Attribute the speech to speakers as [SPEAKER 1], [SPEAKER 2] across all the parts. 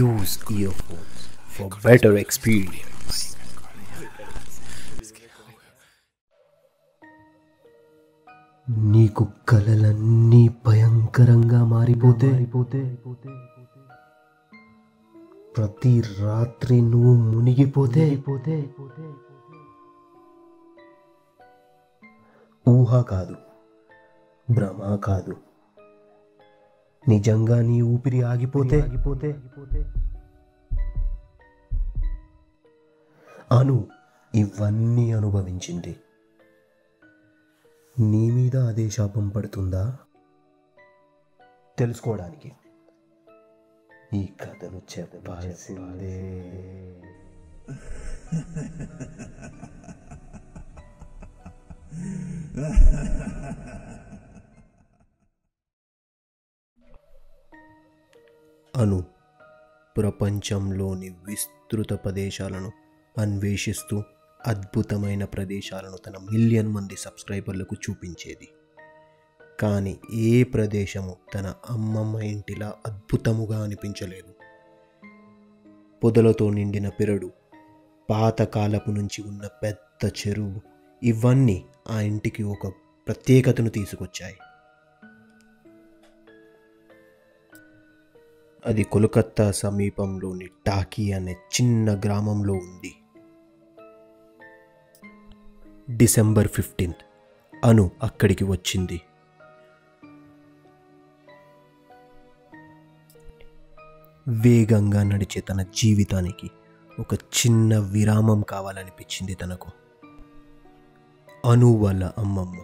[SPEAKER 1] Use earphones for better experience. నీకు కలలన్నీ భయంకరంగా మారిపోతే ప్రతి రాత్రి నువ్వు మునిగిపోతే ఊహ కాదు, భ్రమ కాదు, నిజంగా నీ ఊపిరి ఆగిపోతే అను ఇవన్నీ అనుభవించింది. నీ మీద అదే శాపం పడుతుందా? తెలుసుకోవడానికి ఈ కథను చెప్పాల్సిందే. అను ప్రపంచంలోని విస్తృత ప్రదేశాలను అన్వేషిస్తూ అద్భుతమైన ప్రదేశాలను తన 1 మిలియన్ మంది సబ్స్క్రైబర్లకు చూపించేది. కానీ ఏ ప్రదేశము తన అమ్మమ్మ ఇంటిలా అద్భుతముగా అనిపించలేదు. పొదలతో నిండిన పెరడు, పాతకాలపు నుంచి ఉన్న పెద్ద చెరువు, ఇవన్నీ ఆ ఇంటికి ఒక ప్రత్యేకతను తీసుకొచ్చాయి. అది కోల్కతా సమీపంలోని టాకీ అనే చిన్న గ్రామంలో ఉంది. డిసెంబర్ 15 అను అక్కడికి వచ్చింది. వేగంగా నడిచే తన జీవితానికి ఒక చిన్న విరామం కావాలనిపించింది తనకు. అను వాళ్ళ అమ్మమ్మ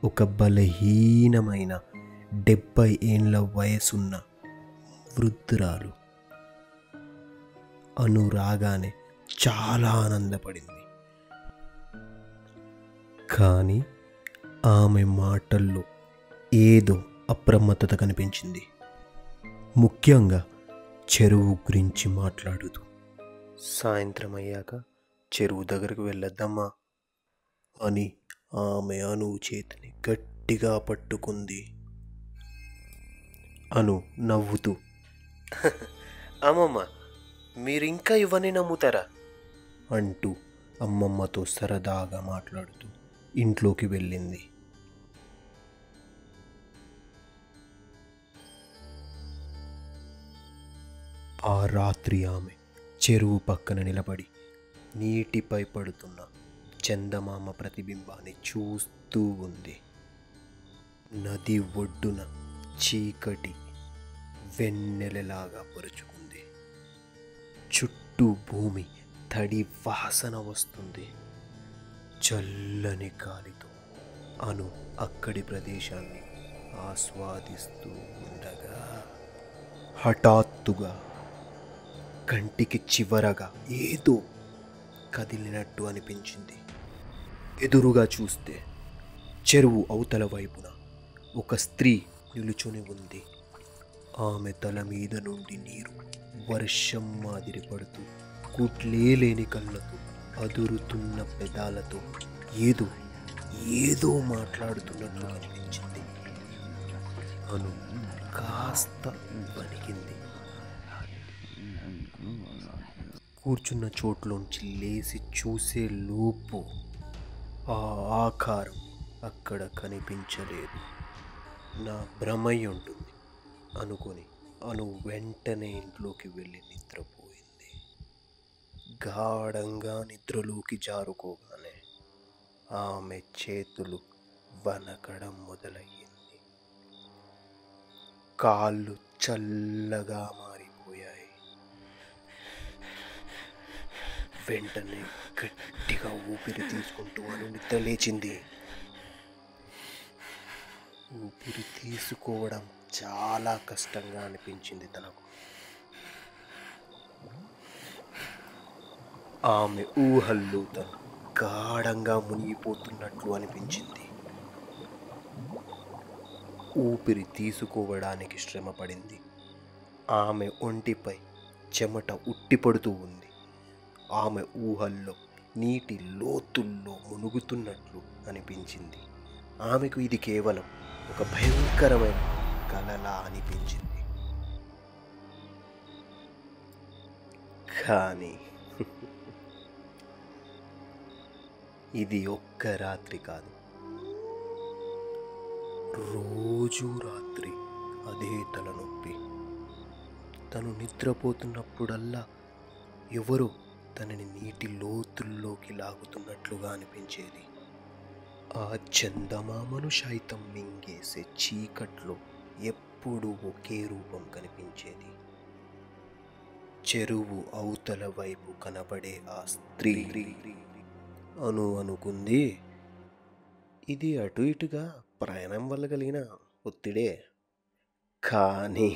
[SPEAKER 1] ఒక బలహీనమైన 70 ఏళ్ల వయసున్న వృద్ధురాలు. అను రాగానే చాలా ఆనందపడింది. కానీ ఆమె మాటల్లో ఏదో అప్రమత్తత కనిపించింది. ముఖ్యంగా చెరువు గురించి మాట్లాడుతూ, సాయంత్రం అయ్యాక చెరువు దగ్గరకు వెళ్ళొద్దామా అని ఆమె అను చేతిని గట్టిగా పట్టుకుంది. అను నవ్వుతూ, అమ్మమ్మ మీరింకా ఇవన్నీ నమ్ముతారా అంటూ అమ్మమ్మతో సరదాగా మాట్లాడుతూ ఇంట్లోకి వెళ్ళింది. ఆ రాత్రి ఆమె చెరువు పక్కన నిలబడి నీటిపై పడుతున్న చందమామ ప్రతిబింబాన్ని చూస్తూ ఉంది. నది ఒడ్డున చీకటి వెన్నెలలాగా పరుచుకుంది. చుట్టూ భూమి తడి వాసన వస్తుంది. చల్లని గాలితో అను అక్కడి ప్రదేశాన్ని ఆస్వాదిస్తూ ఉండగా హఠాత్తుగా కంటికి చివరగా ఏదో కదిలినట్టు అనిపించింది. ఎదురుగా చూస్తే చెరువు అవతల వైపున ఒక స్త్రీ నిలుచుని ఉంది. ఆమె తల మీద నుండి నీరు వర్షం మాదిరి పడుతూ, కుట్లేలేని కళ్ళతో, అదురుతున్న పెదాలతో ఏదో మాట్లాడుతున్నట్లు అనిపించింది. అను కాస్త వణికింది. కూర్చున్న చోట్లోంచి లేచి చూసే లోపు ఆ ఆకారం అక్కడ కనిపించలేదు. నా భ్రమై ఉంటుంది అనుకొని అను వెంటనే ఇంట్లోకి వెళ్ళి నిద్రపోయింది. గాఢంగా నిద్రలోకి జారుకోగానే ఆమె చేతులు వణకడం మొదలయ్యింది. కాళ్ళు చల్లగా మారిపోయాయి. వెంటనే గట్టిగా ఊపిరి తీసుకుంటూ అను నిద్ర లేచింది. ఊపిరి తీసుకోవడం చాలా కష్టంగా అనిపించింది తనకు. ఆమె ఊహల్లో తను గాఢంగా మునిగిపోతున్నట్లు అనిపించింది. ఊపిరి తీసుకోవడానికి శ్రమ పడింది. ఆమె ఒంటిపై చెమట ఉట్టిపడుతూ ఉంది. ఆమె ఊహల్లో నీటి లోతుల్లో మునుగుతున్నట్లు అనిపించింది. ఆమెకు ఇది కేవలం ఒక భయంకరమైన కలలా అనిపించింది. కానీ ఇది ఒక్క రాత్రి కాదు, రోజు రాత్రి అదే తలనొప్పి. తను నిద్రపోతున్నప్పుడల్లా ఎవరో తనని నీటి లోతుల్లోకి లాగుతున్నట్లుగా అనిపించేది. ఆ చందమామను సైతం మింగేసే చీకట్లో ఎప్పుడూ ఒకే రూపం కనిపించేది. చెరువు అవతల వైపు కనబడే ఆ స్త్రీ అనుకుంది, ఇది అటు ఇటుగా ప్రయాణం వల్ల కలిగిన ఒత్తిడే. కానీ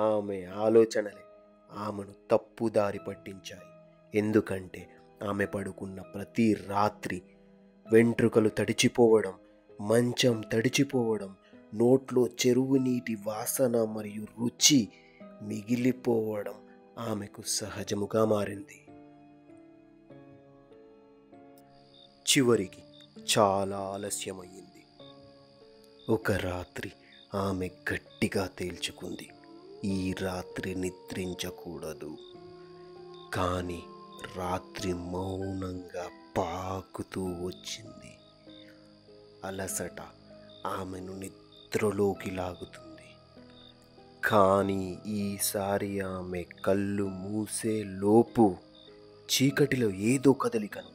[SPEAKER 1] ఆమె ఆలోచనలే ఆమెను తప్పుదారి పట్టించాయి. ఎందుకంటే ఆమె పడుకున్న ప్రతి రాత్రి వెంట్రుకలు తడిచిపోవడం, మంచం తడిచిపోవడం, నోట్లో చెరువు నీటి వాసన మరియు రుచి మిగిలిపోవడం ఆమెకు సహజముగా మారింది. చివరికి చాలా ఆలస్యమయ్యింది. ఒక రాత్రి ఆమె గట్టిగా తేల్చుకుంది, ఈ రాత్రి నిద్రించకూడదు. కానీ రాత్రి మౌనంగా పాకుతూ వచ్చింది. అలసట ఆమెను నిద్రలోకి లాగుతుంది. కానీ ఈసారి ఆమె కళ్ళు మూసే లోపు చీకటిలో ఏదో కదలికను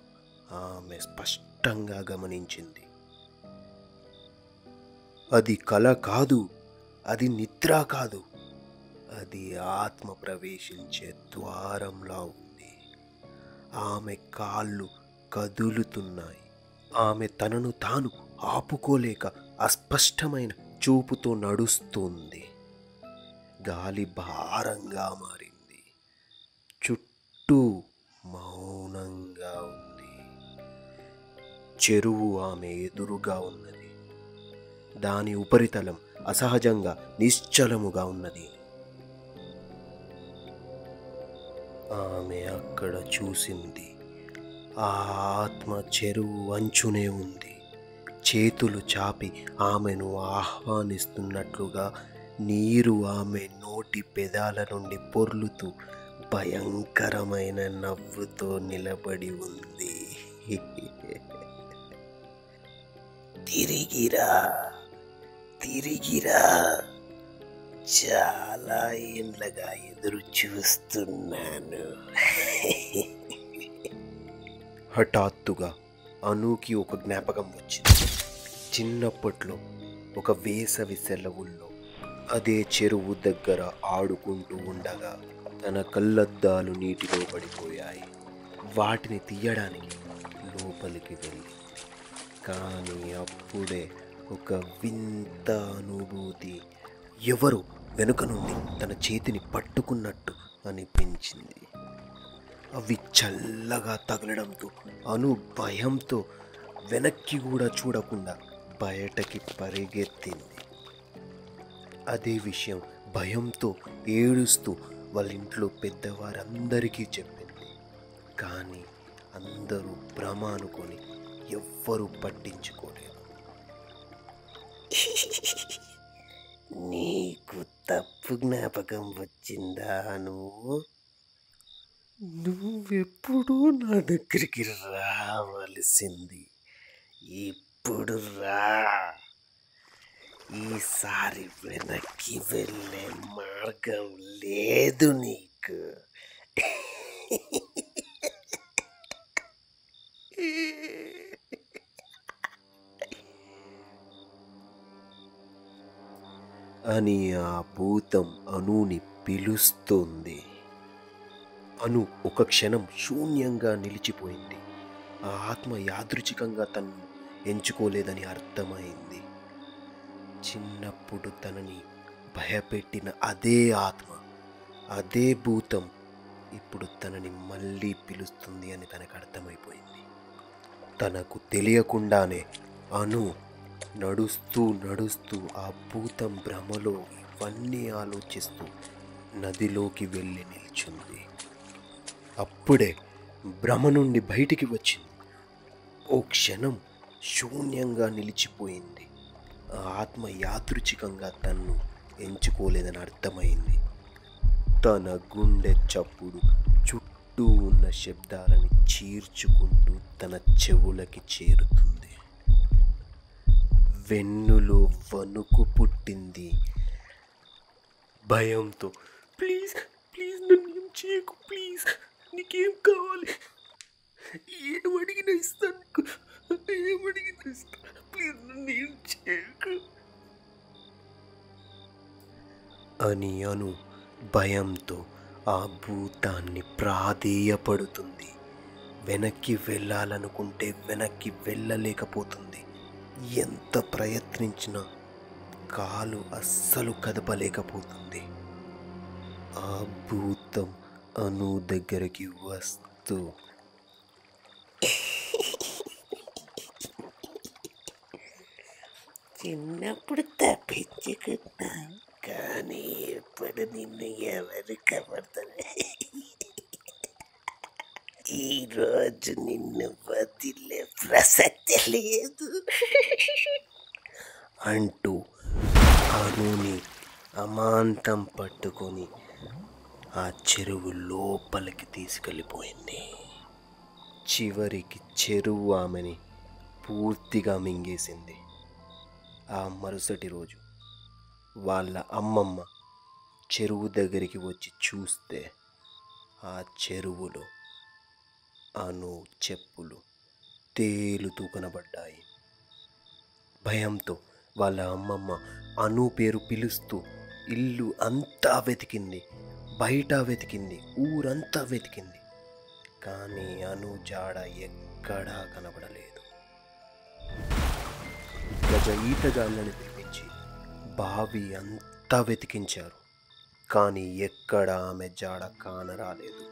[SPEAKER 1] ఆమె స్పష్టంగా గమనించింది. అది కల కాదు, అది నిద్ర కాదు, అది ఆత్మ ప్రవేశించే ద్వారంలా ఉంది. ఆమె కాళ్ళు కదులుతున్నాయి. ఆమె తనను తాను ఆపుకోలేక అస్పష్టమైన చూపుతో నడుస్తుంది. గాలి భారంగా మారింది. చుట్టూ మౌనంగా ఉంది. చెరువు ఆమె ఎదురుగా ఉన్నది. దాని ఉపరితలం అసహజంగా నిశ్చలముగా ఉన్నది. ఆమె అక్కడ చూసింది, ఆ ఆత్మ చెరువు అంచునే ఉంది. చేతులు చాపి ఆమెను ఆహ్వానిస్తున్నట్లుగా నీరు ఆమె నోటి పెదాల నుండి పొర్లుతూ భయంకరమైన నవ్వుతో నిలబడి ఉంది. తిరిగిరా, తిరిగిరా, చాలా ఏళ్ళగా ఎదురు చూస్తున్నాను. హఠాత్తుగా అనూకి ఒక జ్ఞాపకం వచ్చింది. చిన్నప్పట్లో ఒక వేసవి సెలవుల్లో అదే చెరువు దగ్గర ఆడుకుంటూ ఉండగా తన కళ్ళద్దాలు నీటిలో పడిపోయాయి. వాటిని తీయడానికి లోపలికి వెళ్ళి, కానీ అప్పుడే ఒక వింత అనుభూతి, ఎవరు వెనుక నుండి తన చేతిని పట్టుకున్నట్టు అనిపించింది. అవి చల్లగా తగలడంతో అను భయంతో వెనక్కి కూడా చూడకుండా బయటకి పరిగెత్తింది. అదే విషయం భయంతో ఏడుస్తూ వాళ్ళ ఇంట్లో పెద్దవారందరికీ చెప్పింది. కానీ అందరూ భ్రమ అనుకొని ఎవ్వరూ పట్టించుకోలేదు. నీకు తప్పు జ్ఞాపకం వచ్చిందా? నువ్వెప్పుడూ నా దగ్గరికి రావలసింది. ఇప్పుడు రా. ఈసారి వెనక్కి వెళ్ళే మార్గం లేదు నీకు. అని ఆ భూతం అనుని పిలుస్తోంది. అను ఒక క్షణం శూన్యంగా నిలిచిపోయింది. ఆ ఆత్మ యాదృచ్ఛికంగా తనను ఎంచుకోలేదని అర్థమైంది. చిన్నప్పుడు తనని భయపెట్టిన అదే ఆత్మ, అదే భూతం ఇప్పుడు తనని మళ్ళీ పిలుస్తుంది అని తనకు అర్థమైపోయింది. తనకు తెలియకుండానే అను నడుస్తూ నడుస్తూ ఆ భూతం భ్రమలో ఇవన్నీ ఆలోచిస్తూ నదిలోకి వెళ్ళి నిల్చుంది. అప్పుడే భ్రమ నుండి బయటికి వచ్చింది. ఓ క్షణం శూన్యంగా నిలిచిపోయింది. ఆ ఆత్మ యాదృచ్ఛికంగా తన్ను ఎంచుకోలేదని అర్థమైంది. తన గుండె చప్పుడు చుట్టూ ఉన్న శబ్దాలని చీల్చుకుంటూ తన చెవులకి చేరుతుంది. వెన్నులో వణుకు పుట్టింది. భయంతో, ప్లీజ్ ప్లీజ్ నన్ను ఏం చేయకు, ప్లీజ్, నీకేం కావాలి, ఏమడిగినా ఇస్తాను, ఏమడిగినా ఇస్తాను, ప్లీజ్ నన్ను ఏం చేయకు అని అను భయంతో ఆ భూతాన్ని ప్రాధేయపడుతుంది. వెనక్కి వెళ్ళాలనుకుంటే వెనక్కి వెళ్ళలేకపోతుంది. ఎంత ప్రయత్నించినా కాలు అస్సలు కదపలేకపోతుంది. ఆ భూతం అను దగ్గరికి వస్తూ,
[SPEAKER 2] చిన్నప్పుడు తప్పించుకున్నా, కానీ ఇప్పుడు నిన్ను ఎవరు కబడతారు? ఈరోజు నిన్ను వదిలే ప్రసక్తి లేదు
[SPEAKER 1] అంటూ అనుని అమాంతం పట్టుకొని ఆ చెరువు లోపలికి తీసుకెళ్ళిపోయింది. చివరికి చెరువు ఆమెని పూర్తిగా మింగేసింది. ఆ మరుసటి రోజు వాళ్ళ అమ్మమ్మ చెరువు దగ్గరికి వచ్చి చూస్తే ఆ చెరువులో అను చెప్పులు తేలుతూ కనబడ్డాయి. భయంతో వాళ్ళ అమ్మమ్మ అను పేరు పిలుస్తూ ఇల్లు అంతా వెతికింది, బయట వెతికింది, ఊరంతా వెతికింది. కానీ అను జాడ ఎక్కడా కనబడలేదు. గజ ఈతగాళ్ళని పిలిపించి బావి అంతా వెతికించారు. కానీ ఎక్కడ ఆమె జాడ కానరాలేదు.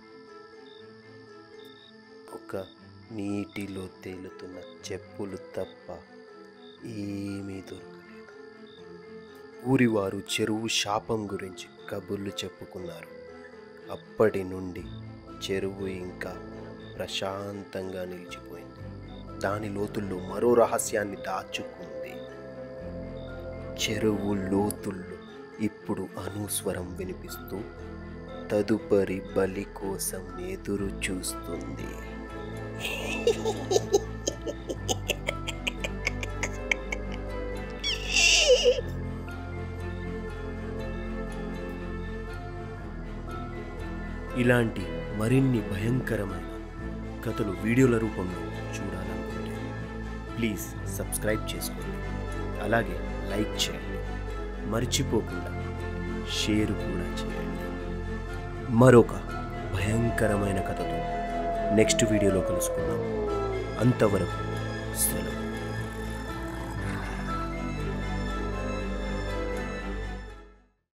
[SPEAKER 1] ఒక నీటిలో తేలుతున్న చెప్పులు తప్ప ఏమీ దొరకలేదు. ఊరివారు చెరువు శాపం గురించి కబుర్లు చెప్పుకున్నారు. అప్పటి నుండి చెరువు ఇంకా ప్రశాంతంగా నిలిచిపోయింది. దాని లోతుల్లో మరో రహస్యాన్ని దాచుకుంది. చెరువు లోతుల్లో ఇప్పుడు అనుస్వరం వినిపిస్తూ తదుపరి బలి కోసం ఎదురు చూస్తుంది. ఇలాంటి మరిన్ని భయంకరమైన కథలు వీడియోల రూపంలో చూడాలనుకుంటే ప్లీజ్ సబ్స్క్రైబ్ చేసుకోండి. అలాగే లైక్ చేయండి. మర్చిపోకుండా షేర్ కూడా చేయండి. మరొక భయంకరమైన కథతో నెక్స్ట్ వీడియోలో కలుసుకుందాం. అంతవరకు సెలవు.